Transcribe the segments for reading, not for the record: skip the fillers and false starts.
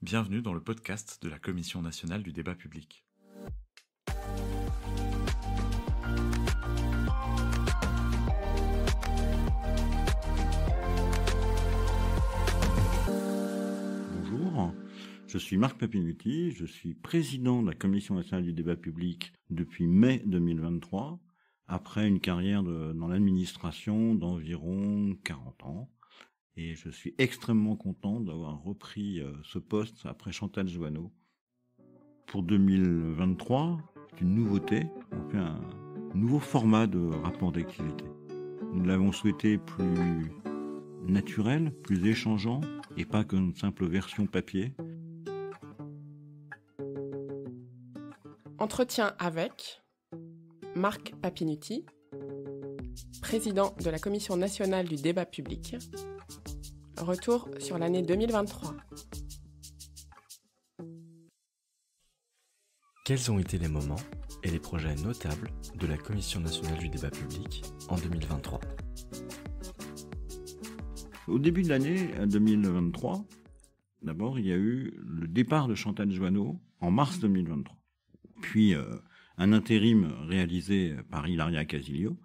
Bienvenue dans le podcast de la Commission nationale du débat public. Bonjour, je suis Marc Papinutti, je suis président de la Commission nationale du débat public depuis mai 2023, après une carrière dans l'administration d'environ 40 ans. Et je suis extrêmement content d'avoir repris ce poste après Chantal Joanneau. Pour 2023, c'est une nouveauté, on fait un nouveau format de rapport d'activité. Nous l'avons souhaité plus naturel, plus échangeant, et pas qu'une simple version papier. Entretien avec Marc Papinutti, président de la Commission nationale du débat public. Retour sur l'année 2023. Quels ont été les moments et les projets notables de la Commission nationale du débat public en 2023 ? Au début de l'année 2023, d'abord, il y a eu le départ de Chantal Joanneau en mars 2023. Puis un intérim réalisé par Hilaria Casilio,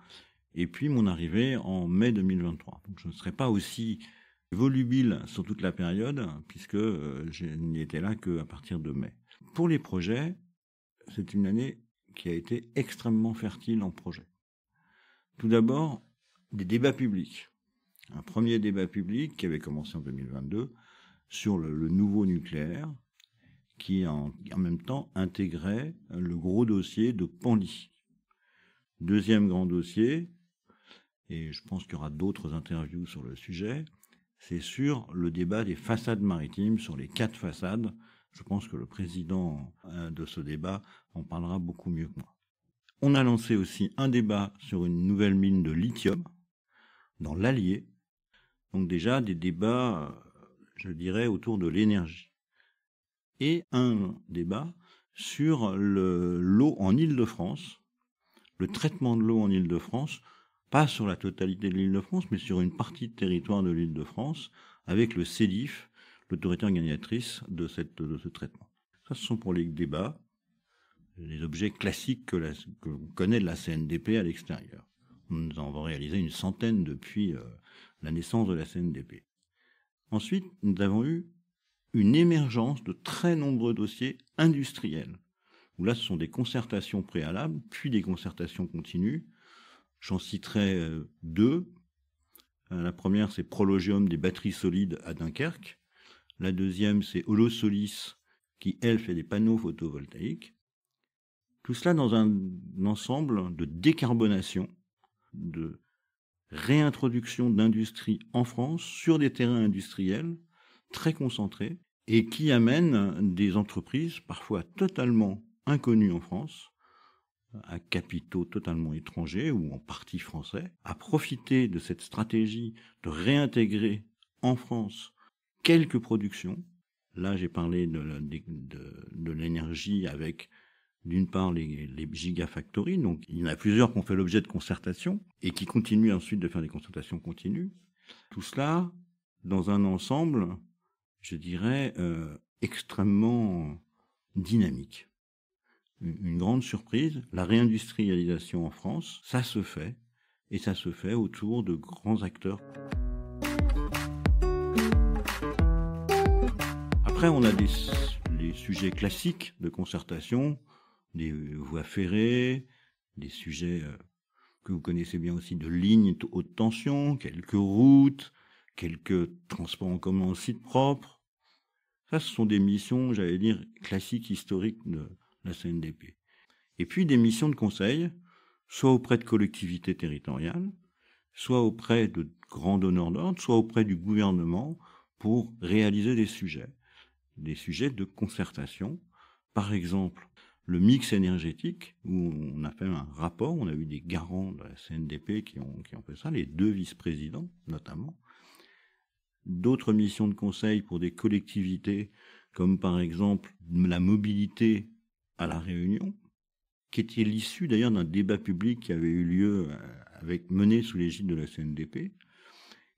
et puis mon arrivée en mai 2023. Donc je ne serai pas aussi volubile sur toute la période, puisque je n'y étais là qu'à partir de mai. Pour les projets, c'est une année qui a été extrêmement fertile en projets. Tout d'abord, des débats publics. Un premier débat public qui avait commencé en 2022 sur le nouveau nucléaire, qui en même temps intégrait le gros dossier de Penly. Deuxième grand dossier, et je pense qu'il y aura d'autres interviews sur le sujet, c'est sur le débat des façades maritimes, sur les 4 façades. Je pense que le président de ce débat en parlera beaucoup mieux que moi. On a lancé aussi un débat sur une nouvelle mine de lithium dans l'Allier. Donc déjà des débats, je dirais, autour de l'énergie. Et un débat sur l'eau en Île-de-France, le traitement de l'eau en Île-de-France, pas sur la totalité de l'Île-de-France, mais sur une partie de territoire de l'Île-de-France, avec le CEDIF, l'autorité organisatrice de ce traitement. Ça, ce sont pour les débats, les objets classiques que l'on connaît de la CNDP à l'extérieur. Nous en avons réalisé une centaine depuis la naissance de la CNDP. Ensuite, nous avons eu une émergence de très nombreux dossiers industriels, où là, ce sont des concertations préalables, puis des concertations continues. J'en citerai 2. La première, c'est Prologium des batteries solides à Dunkerque. La deuxième, c'est Holosolis, qui, elle, fait des panneaux photovoltaïques. Tout cela dans un ensemble de décarbonation, de réintroduction d'industrie en France sur des terrains industriels très concentrés et qui amènent des entreprises parfois totalement inconnues en France, à capitaux totalement étrangers ou en partie français, à profiter de cette stratégie de réintégrer en France quelques productions. Là, j'ai parlé de l'énergie avec, d'une part, les gigafactories. Donc, il y en a plusieurs qui ont fait l'objet de concertations et qui continuent ensuite de faire des concertations continues. Tout cela dans un ensemble, je dirais, extrêmement dynamique. Une grande surprise, la réindustrialisation en France, ça se fait, et ça se fait autour de grands acteurs. Après, on a les sujets classiques de concertation, des voies ferrées, des sujets que vous connaissez bien aussi de lignes haute tension, quelques routes, quelques transports en commun en site propre. Ça, ce sont des missions, j'allais dire, classiques, historiques de la CNDP. Et puis des missions de conseil, soit auprès de collectivités territoriales, soit auprès de grands donneurs d'ordre, soit auprès du gouvernement pour réaliser des sujets de concertation. Par exemple, le mix énergétique, où on a fait un rapport, on a eu des garants de la CNDP qui ont fait ça, les 2 vice-présidents notamment. D'autres missions de conseil pour des collectivités, comme par exemple la mobilité à La Réunion, qui était l'issue d'ailleurs d'un débat public qui avait eu lieu mené sous l'égide de la CNDP.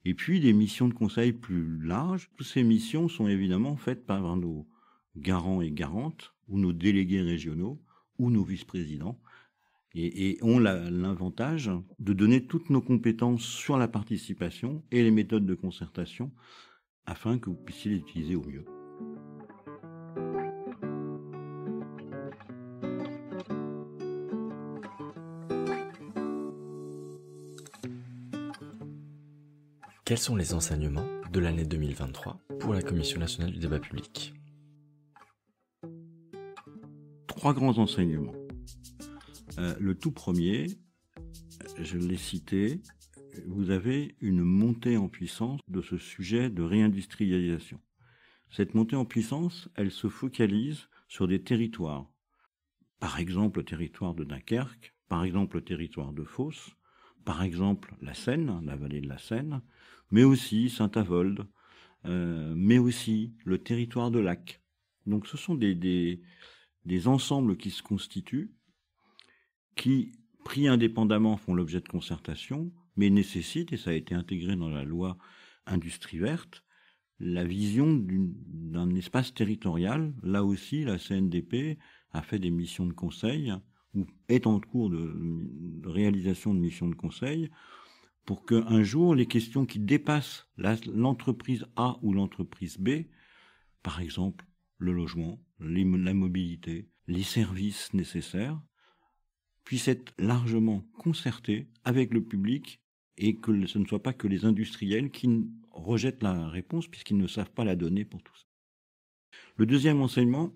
Et puis des missions de conseil plus larges. Toutes ces missions sont évidemment faites par nos garants et garantes, ou nos délégués régionaux, ou nos vice-présidents, et ont l'avantage de donner toutes nos compétences sur la participation et les méthodes de concertation, afin que vous puissiez les utiliser au mieux. Quels sont les enseignements de l'année 2023 pour la Commission nationale du débat public ? 3 grands enseignements. Le tout premier, je l'ai cité, vous avez une montée en puissance de ce sujet de réindustrialisation. Cette montée en puissance, elle se focalise sur des territoires. Par exemple, le territoire de Dunkerque, par exemple le territoire de Fos, par exemple la Seine, la vallée de la Seine, mais aussi Saint-Avold, mais aussi le territoire de Lac. Donc ce sont des ensembles qui se constituent, qui, pris indépendamment, font l'objet de concertation, mais nécessitent, et ça a été intégré dans la loi Industrie verte, la vision d'un espace territorial. Là aussi, la CNDP a fait des missions de conseil, ou est en cours de réalisation de missions de conseil, pour qu'un jour, les questions qui dépassent l'entreprise A ou l'entreprise B, par exemple le logement, la mobilité, les services nécessaires, puissent être largement concertées avec le public, et que ce ne soit pas que les industriels qui rejettent la réponse puisqu'ils ne savent pas la donner pour tout ça. Le deuxième enseignement,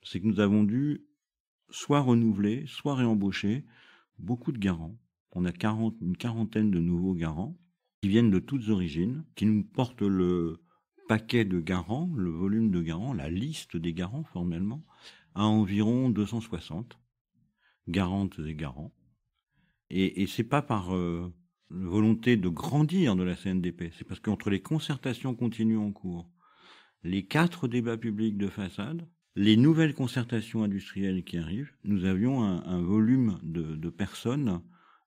c'est que nous avons dû soit renouveler, soit réembaucher beaucoup de garants. On a une quarantaine de nouveaux garants qui viennent de toutes origines, qui nous portent le paquet de garants, le volume de garants, la liste des garants formellement, à environ 260 garantes et garants. Et c'est pas par volonté de grandir de la CNDP, c'est parce qu'entre les concertations continues en cours, les 4 débats publics de façade, les nouvelles concertations industrielles qui arrivent, nous avions un volume de personnes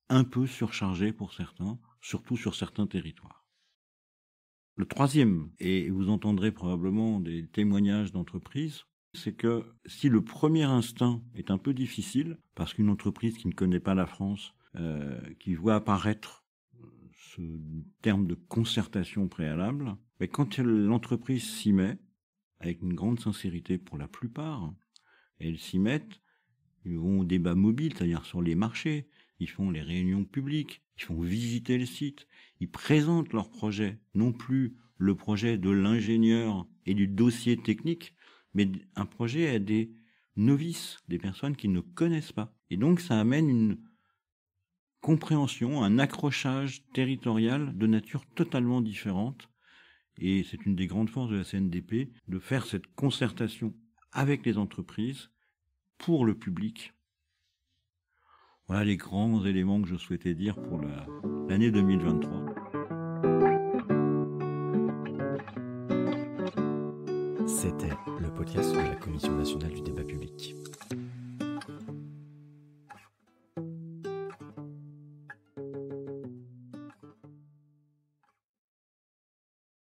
un peu surchargé pour certains, surtout sur certains territoires. Le troisième, et vous entendrez probablement des témoignages d'entreprises, c'est que si le premier instinct est un peu difficile, parce qu'une entreprise qui ne connaît pas la France, qui voit apparaître ce terme de concertation préalable, mais quand l'entreprise s'y met, avec une grande sincérité pour la plupart, elles s'y mettent, ils vont au débat mobile, c'est-à-dire sur les marchés, ils font les réunions publiques, ils font visiter le site, ils présentent leur projet, non plus le projet de l'ingénieur et du dossier technique, mais un projet à des novices, des personnes qui ne connaissent pas. Et donc ça amène une compréhension, un accrochage territorial de nature totalement différente. Et c'est une des grandes forces de la CNDP de faire cette concertation avec les entreprises pour le public. Voilà les grands éléments que je souhaitais dire pour l'année 2023. C'était le podcast de la Commission nationale du débat public.